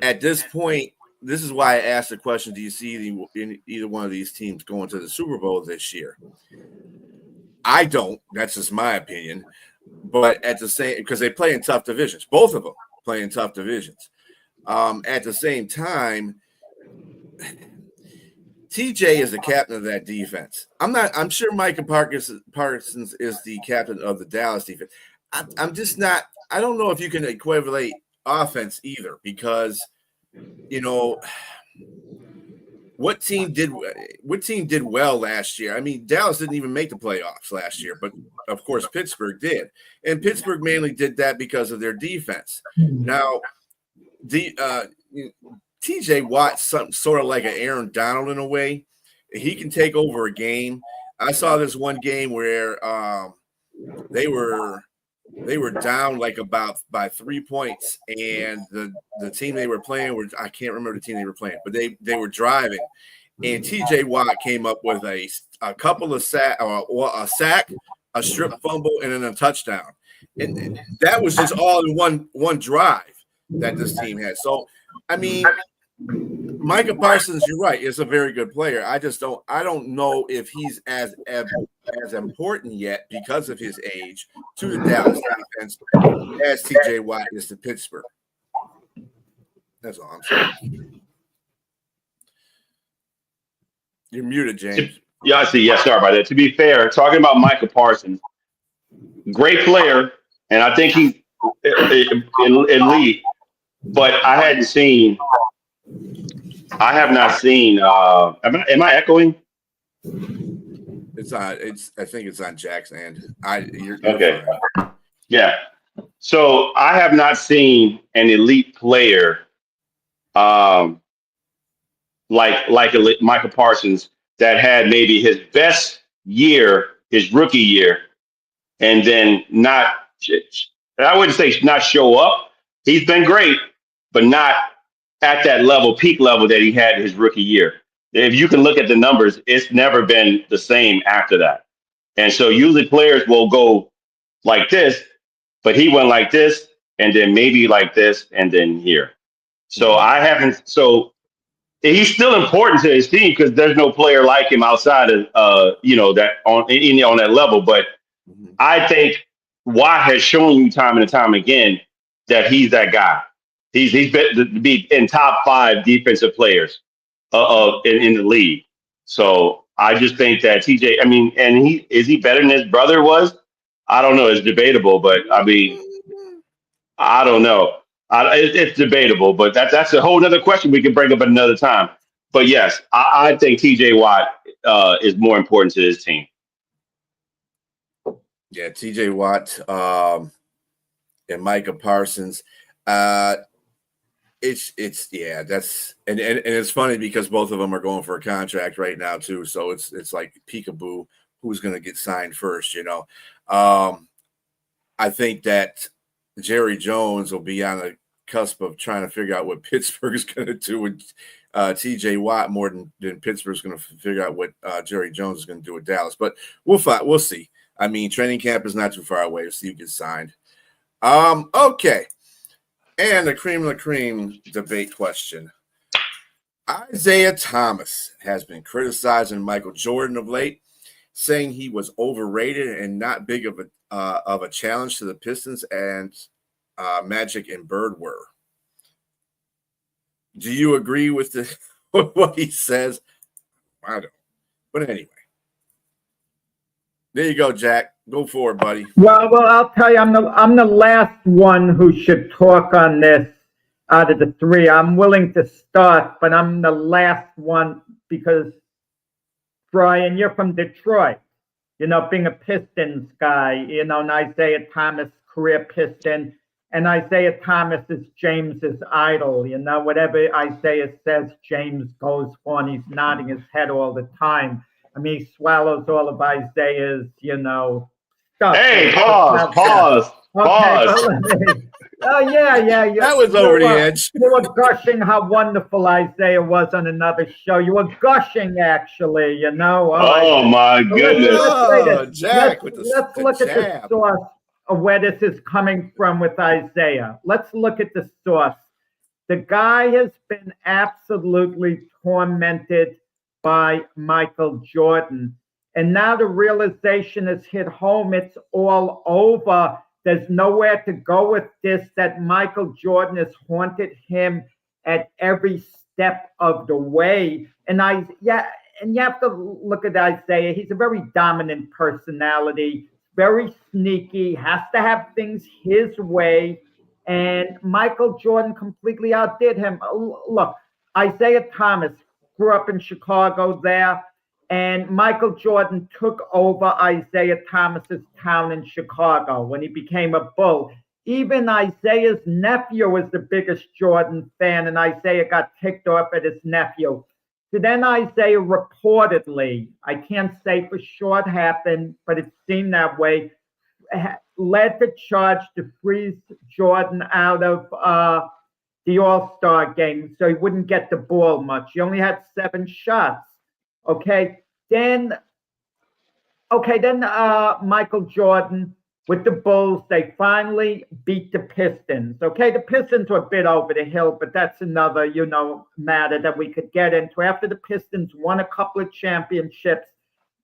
at this point, this is why I asked the question: do you see either one of these teams going to the Super Bowl this year? I don't. That's just my opinion. But at the same, because they play in tough divisions, both of them play in tough divisions. At the same time, TJ is the captain of that defense. I'm sure Michael Parsons is the captain of the Dallas defense. I'm just not. I don't know if you can equivalent offense either, because what team did well last year? I mean, Dallas didn't even make the playoffs last year, but of course Pittsburgh did, and Pittsburgh mainly did that because of their defense. Now, TJ Watt's something sort of like an Aaron Donald in a way. He can take over a game. I saw this one game where they were down like by 3 points, and the team they were playing I can't remember the team they were playing, but they were driving, and TJ Watt came up with a couple of a sack, a strip fumble, and then a touchdown, and that was just all in one drive that this team had. So, I mean, Michael Parsons, you're right, is a very good player. I don't know if he's as important yet because of his age to the Dallas defense as TJ Watt is to Pittsburgh. That's all I'm saying. You're muted, James. Yeah, I see. Yeah, sorry about that. To be fair, talking about Michael Parsons, great player, and I think he's elite, but I have not seen. Am I echoing? It's on. I think it's on Jack's end. You're okay. Fine. Yeah. So I have not seen an elite player, like Michael Parsons, that had maybe his best year, his rookie year, and then not. I wouldn't say not show up. He's been great, but not at that level, peak level that he had his rookie year. If you can look at the numbers, it's never been the same after that. And so usually players will go like this, but he went like this, and then maybe like this, and then here. So so he's still important to his team because there's no player like him outside of, that on that level. But I think Watt has shown you time and time again that he's that guy. He's been to be in top 5 defensive players in the league. So I just think that TJ. I mean, and is he better than his brother was? I don't know. It's debatable, but I mean, I don't know. It's debatable, but that's a whole other question we can bring up at another time. But yes, I think TJ Watt is more important to his team. Yeah, TJ Watt and Micah Parsons. It's funny because both of them are going for a contract right now too. So it's like peekaboo, who's going to get signed first, I think that Jerry Jones will be on the cusp of trying to figure out what Pittsburgh is going to do with TJ Watt more than Pittsburgh's going to figure out what Jerry Jones is going to do with Dallas. But we'll see. I mean, training camp is not too far away, so you get signed. Okay. And the cream of the cream debate question. Isiah Thomas has been criticizing Michael Jordon of late, saying he was overrated and not big of a challenge to the Pistons and Magic and Bird were. Do you agree with what he says? I don't. But anyway, there you go, Jack. Go for it, buddy. Well, I'll tell you, I'm the last one who should talk on this out of the three. I'm willing to start, but I'm the last one because, Brian, you're from Detroit. Being a Pistons guy, and Isiah Thomas, career Piston, and Isiah Thomas is James's idol. Whatever Isiah says, James goes for, and he's nodding his head all the time. I mean, he swallows all of Isaiah's, stuff. Hey, pause. Oh, yeah. That was over the edge. You were gushing how wonderful Isiah was on another show. You were gushing, actually, Oh, my goodness. Jack, let's look at the source of where this is coming from with Isiah. Let's look at the source. The guy has been absolutely tormented by Michael Jordon. And now the realization has hit home. It's all over. There's nowhere to go with this, that Michael Jordon has haunted him at every step of the way. And you have to look at Isiah. He's a very dominant personality, very sneaky, has to have things his way. And Michael Jordon completely outdid him. Look, Isiah Thomas grew up in Chicago there. And Michael Jordon took over Isiah Thomas's town in Chicago when he became a Bull. Even Isaiah's nephew was the biggest Jordan fan, and Isiah got ticked off at his nephew. So then Isiah reportedly, I can't say for sure it happened, but it seemed that way, led the charge to freeze Jordan out of the All-Star game so he wouldn't get the ball much. He only had 7 shots. Then Michael Jordon with the Bulls, they finally beat the Pistons. The Pistons were a bit over the hill, but that's another, matter that we could get into. After the Pistons won a couple of championships,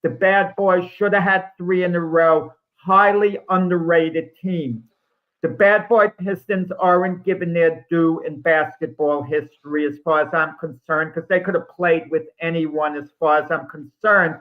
the Bad Boys should have had 3 in a row. Highly underrated team. The Bad Boy Pistons aren't given their due in basketball history as far as I'm concerned, because they could have played with anyone as far as I'm concerned.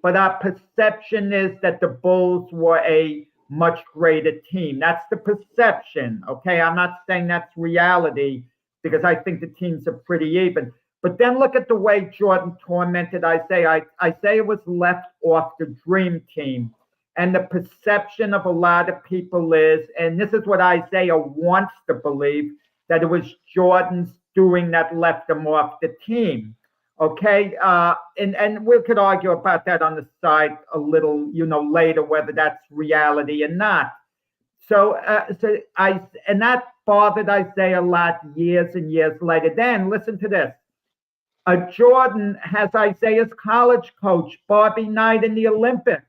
But our perception is that the Bulls were a much greater team. That's the perception, I'm not saying that's reality, because I think the teams are pretty even. But then look at the way Jordan tormented Isiah. Isiah was left off the dream team. And the perception of a lot of people is, and this is what Isiah wants to believe, that it was Jordan's doing that left him off the team. And we could argue about that on the side a little, later, whether that's reality or not. And that bothered Isiah a lot years and years later. Then listen to this. Jordan has Isaiah's college coach, Bobby Knight, in the Olympics.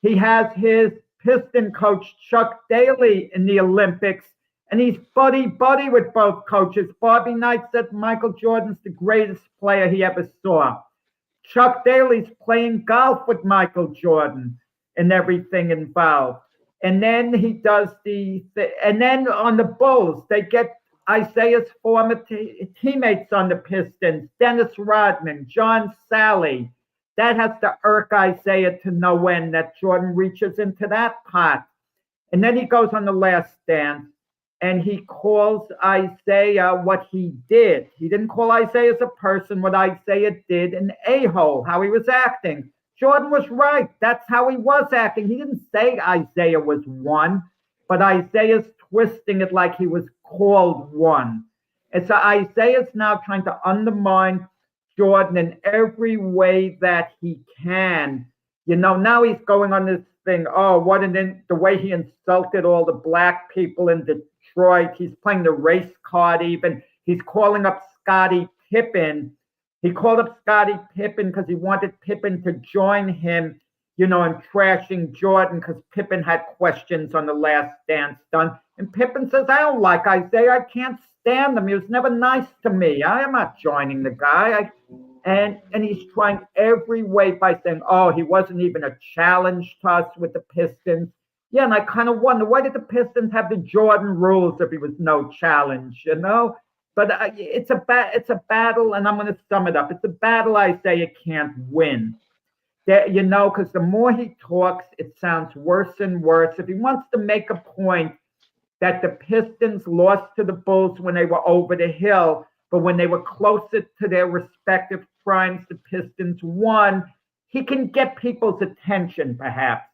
He has his Piston coach, Chuck Daly, in the Olympics, and he's buddy with both coaches. Bobby Knight said Michael Jordan's the greatest player he ever saw. Chuck Daly's playing golf with Michael Jordan and everything involved. And then he does and then on the Bulls, they get Isaiah's former teammates on the Pistons, Dennis Rodman, John Sally. That has to irk Isiah to no end that Jordan reaches into that pot. And then he goes on The Last Stand and he calls Isiah what he did. He didn't call Isiah as a person, what Isiah did, an a-hole, how he was acting. Jordan was right. That's how he was acting. He didn't say Isiah was one, but Isaiah's twisting it like he was called one. And so Isaiah's now trying to undermine Jordan in every way that he can. Now he's going on this thing. The way he insulted all the black people in Detroit. He's playing the race card even. He's calling up Scottie Pippen. He called up Scottie Pippen because he wanted Pippen to join him and trashing Jordan because Pippen had questions on The Last Dance done. And Pippen says, I don't like Isiah. I can't stand him. He was never nice to me. I am not joining the guy. And he's trying every way by saying, oh, he wasn't even a challenge to us with the Pistons. Yeah, and I kind of wonder, why did the Pistons have the Jordan rules if he was no challenge, But it's a battle, and I'm going to sum it up. It's a battle Isiah can't win. Because the more he talks, it sounds worse and worse. If he wants to make a point that the Pistons lost to the Bulls when they were over the hill, but when they were closer to their respective primes, the Pistons won, he can get people's attention, perhaps.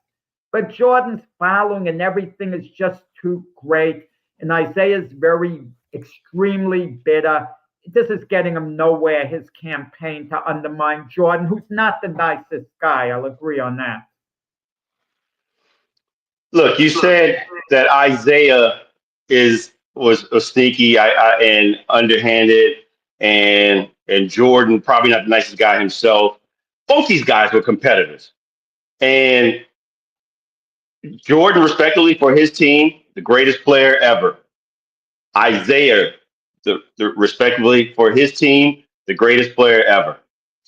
But Jordan's following and everything is just too great. And Isiah's extremely bitter. This is getting him nowhere, his campaign to undermine Jordan, who's not the nicest guy. I'll agree on that. Look, you said that Isiah was sneaky and underhanded, and Jordan probably not the nicest guy himself. Both these guys were competitors, and Jordan, respectively, for his team, the greatest player ever. Isiah, respectively, for his team, the greatest player ever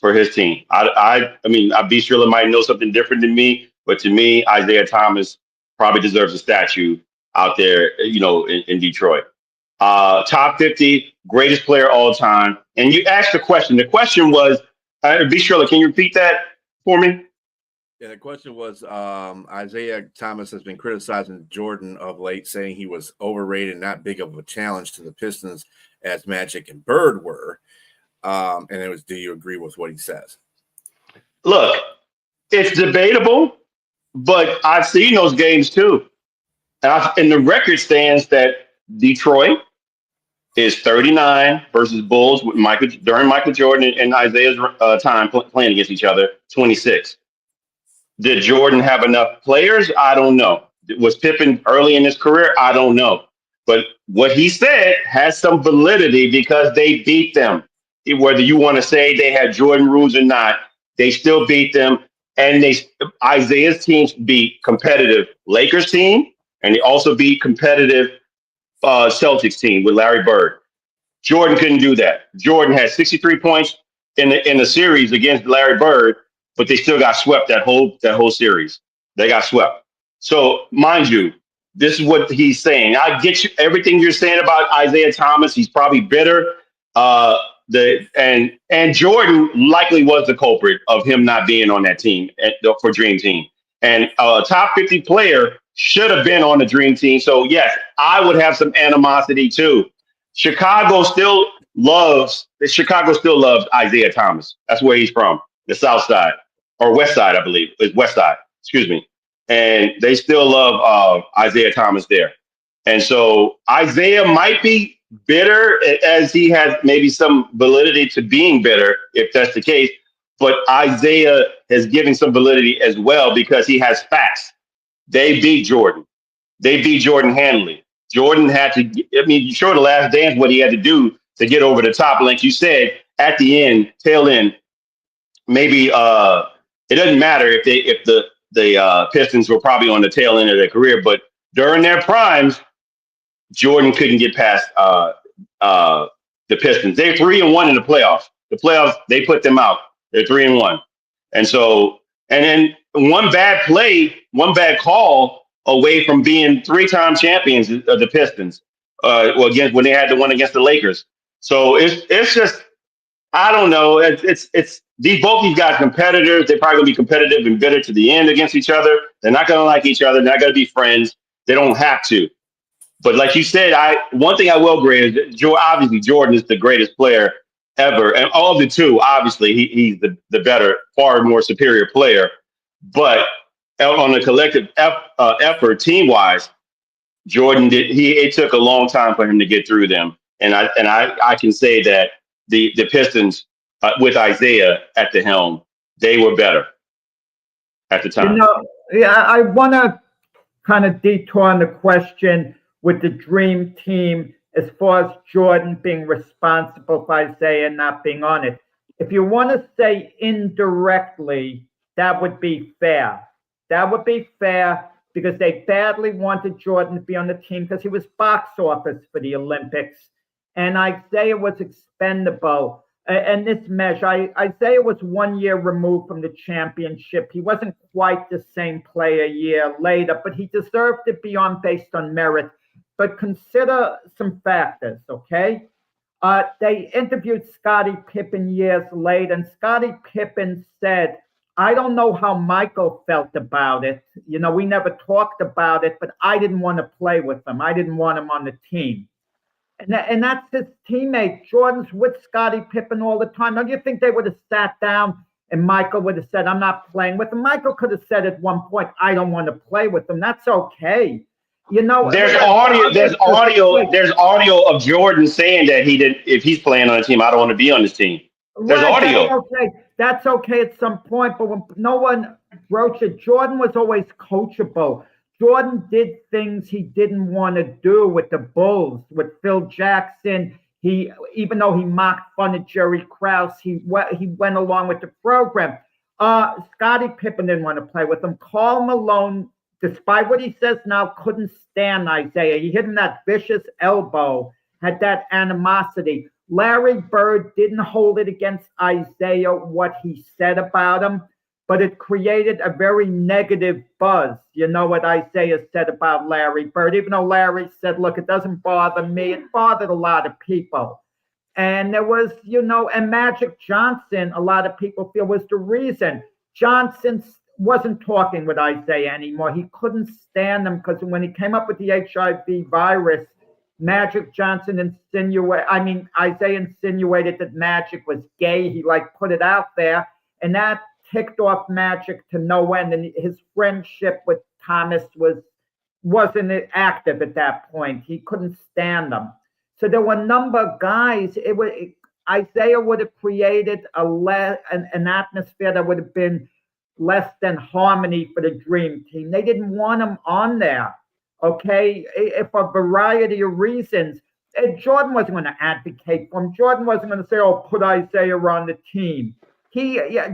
for his team. I mean, Abishrila might know something different than me, but to me, Isiah Thomas probably deserves a statue out there, in Detroit. Top 50, greatest player all time. And you asked the question. The question was, Abishrila, can you repeat that for me? Yeah, the question was, Isiah Thomas has been criticizing Jordan of late, saying he was overrated, not big of a challenge to the Pistons as Magic and Bird were. And it was, do you agree with what he says? Look, it's debatable, but I've seen those games too. And the record stands that Detroit is 39 versus Bulls with during Michael Jordan and Isiah's time playing against each other, 26. Did Jordan have enough players? I don't know. Was Pippen early in his career? I don't know. But what he said has some validity because they beat them. Whether you want to say they had Jordan rules or not, they still beat them. And Isiah's teams beat competitive Lakers team, and they also beat competitive Celtics team with Larry Bird. Jordan couldn't do that. Jordan had 63 points in the series against Larry Bird, but they still got swept that whole series. They got swept. So mind you, this is what he's saying. I get you everything you're saying about Isiah Thomas. He's probably bitter. And Jordan likely was the culprit of him not being on that team for Dream Team. And a top 50 player should have been on the Dream Team. So yes, I would have some animosity too. Chicago still loves Isiah Thomas. That's where he's from, the South Side or West Side, I believe. It's West Side. Excuse me. And they still love Isiah Thomas there. And so Isiah might be bitter, as he has maybe some validity to being bitter, if that's the case. But Isiah has given some validity as well because he has facts. They beat Jordan. They beat Jordan handily. Jordan had to, you showed The Last Dance what he had to do to get over the top. Like you said, at the end, tail end, maybe it doesn't matter if the Pistons were probably on the tail end of their career, but during their primes, Jordan couldn't get past the Pistons. They're 3-1 in the playoffs. The playoffs, they put them out. They're 3-1. And so, and then one bad play, one bad call away from being 3-time champions of the Pistons. Against when they had the one against the Lakers. So it's just, I don't know. It's both these guys competitors. They're probably gonna be competitive and bitter to the end against each other. They're not gonna like each other. They're not gonna be friends. They don't have to. But like you said, one thing I will agree is obviously Jordan is the greatest player ever, and of the two, obviously he's the better, far more superior player. But on the collective effort, team wise, Jordan did. It took a long time for him to get through them, and I can say that the Pistons with Isiah at the helm, they were better at the time. I want to kind of detour on the question with the Dream Team as far as Jordan being responsible for Isiah not being on it. If you want to say indirectly, that would be fair. That would be fair because they badly wanted Jordan to be on the team because he was box office for the Olympics. And Isiah was expendable. And this measure, Isiah was 1 year removed from the championship. He wasn't quite the same player a year later, but he deserved to be on based on merit. But consider some factors, okay? They interviewed Scottie Pippen years later, and Scottie Pippen said, I don't know how Michael felt about it. You know, we never talked about it, but I didn't want to play with him. I didn't want him on the team. And that's his teammate. Jordan's with Scottie Pippen all the time. Don't you think they would have sat down and Michael would have said, I'm not playing with him? Michael could have said at one point, I don't want to play with him. That's okay. You know, there's audio of Jordan saying that if he's playing on a team, I don't want to be on this team. There's audio. That's okay at some point, but when no one broached it, Jordan was always coachable. Jordan did things he didn't want to do with the Bulls, with Phil Jackson. Even though he mocked fun of Jerry Krause, he went along with the program. Scottie Pippen didn't want to play with him. Karl Malone, despite what he says now, couldn't stand Isiah. He hit him that vicious elbow, had that animosity. Larry Bird didn't hold it against Isiah, what he said about him, but it created a very negative buzz. You know what Isiah said about Larry Bird, even though Larry said, look, it doesn't bother me. It bothered a lot of people. And there was, and Magic Johnson, a lot of people feel was the reason. Johnson wasn't talking with Isiah anymore. He couldn't stand him because when he came up with the HIV virus, Magic Johnson Isiah insinuated that Magic was gay. He put it out there, and that ticked off Magic to no end. And his friendship with Thomas wasn't active at that point. He couldn't stand them. So there were a number of guys. Isiah would have created an atmosphere that would have been less than harmony for the Dream Team. They didn't want him on there. Okay, for a variety of reasons. Jordan wasn't going to advocate for him. Jordan wasn't going to say, put Isiah on the team.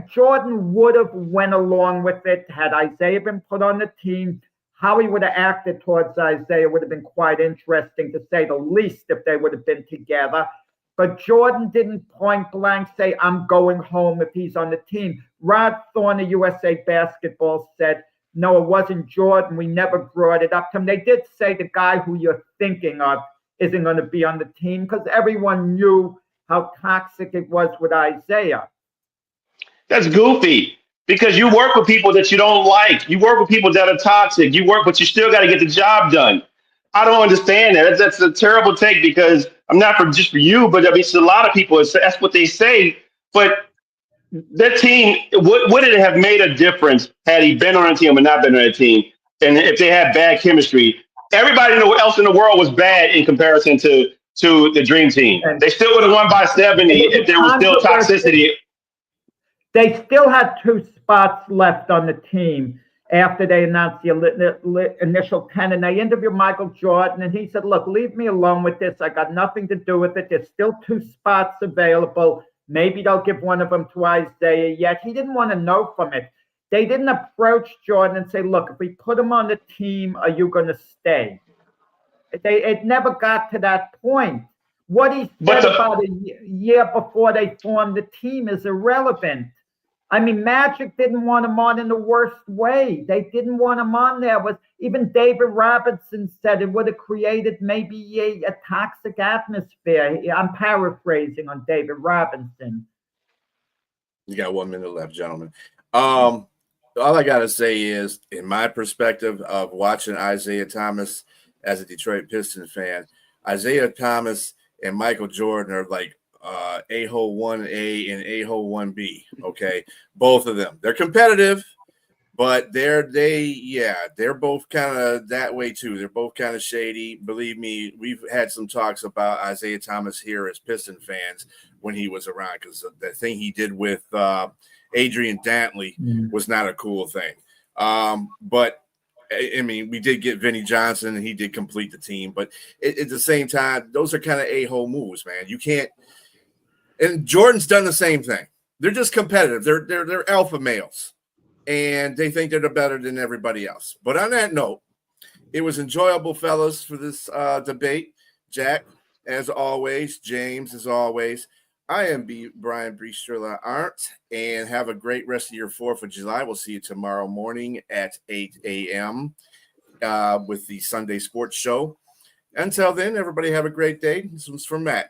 Jordan would have went along with it had Isiah been put on the team. How he would have acted towards Isiah would have been quite interesting, to say the least, if they would have been together. But Jordan didn't point blank say, I'm going home if he's on the team. Rod Thorne of USA Basketball said, no, it wasn't Jordan. We never brought it up to him. They did say the guy who you're thinking of isn't going to be on the team because everyone knew how toxic it was with Isiah. That's goofy because you work with people that you don't like. You work with people that are toxic. But you still got to get the job done. I don't understand that. That's a terrible take because I'm not just for you, but I mean, it's a lot of people. That's what they say. But that team, would it have made a difference had he been on a team or not been on a team? And if they had bad chemistry, everybody else in the world was bad in comparison to the Dream Team. They still would have won by 70 if there was still toxicity. They still had 2 spots left on the team after they announced the initial 10. And they interviewed Michael Jordon, and he said, look, leave me alone with this. I got nothing to do with it. There's still 2 spots available. Maybe they'll give one of them to Isiah yet. He didn't want to know from it. They didn't approach Jordan and say, look, if we put him on the team, are you going to stay? It never got to that point. What he said about a year before they formed the team is irrelevant. I mean, Magic didn't want him on in the worst way. They didn't want him on there. Even David Robinson said it would have created maybe a toxic atmosphere. I'm paraphrasing on David Robinson. You got 1 minute left, gentlemen. All I got to say is, in my perspective of watching Isiah Thomas as a Detroit Pistons fan, Isiah Thomas and Michael Jordon are like A-hole 1A and A-hole 1B, okay? Both of them. They're competitive, but they're both kind of that way too. They're both kind of shady. Believe me, we've had some talks about Isiah Thomas here as Piston fans when he was around, because the thing he did with Adrian Dantley was not a cool thing. But I mean, we did get Vinnie Johnson, and he did complete the team. But at the same time, those are kind of a-hole moves, man. You can't. And Jordan's done the same thing. They're just competitive. They're alpha males. and they think they're better than everybody else. But on that note, it was enjoyable, fellas, for this debate. Jack, as always, James, as always. I am Brian Briestrella Arndt, and have a great rest of your 4th of July. We'll see you tomorrow morning at 8 a.m. With the Sunday Sports Show. Until then, everybody have a great day. This one's from Matt.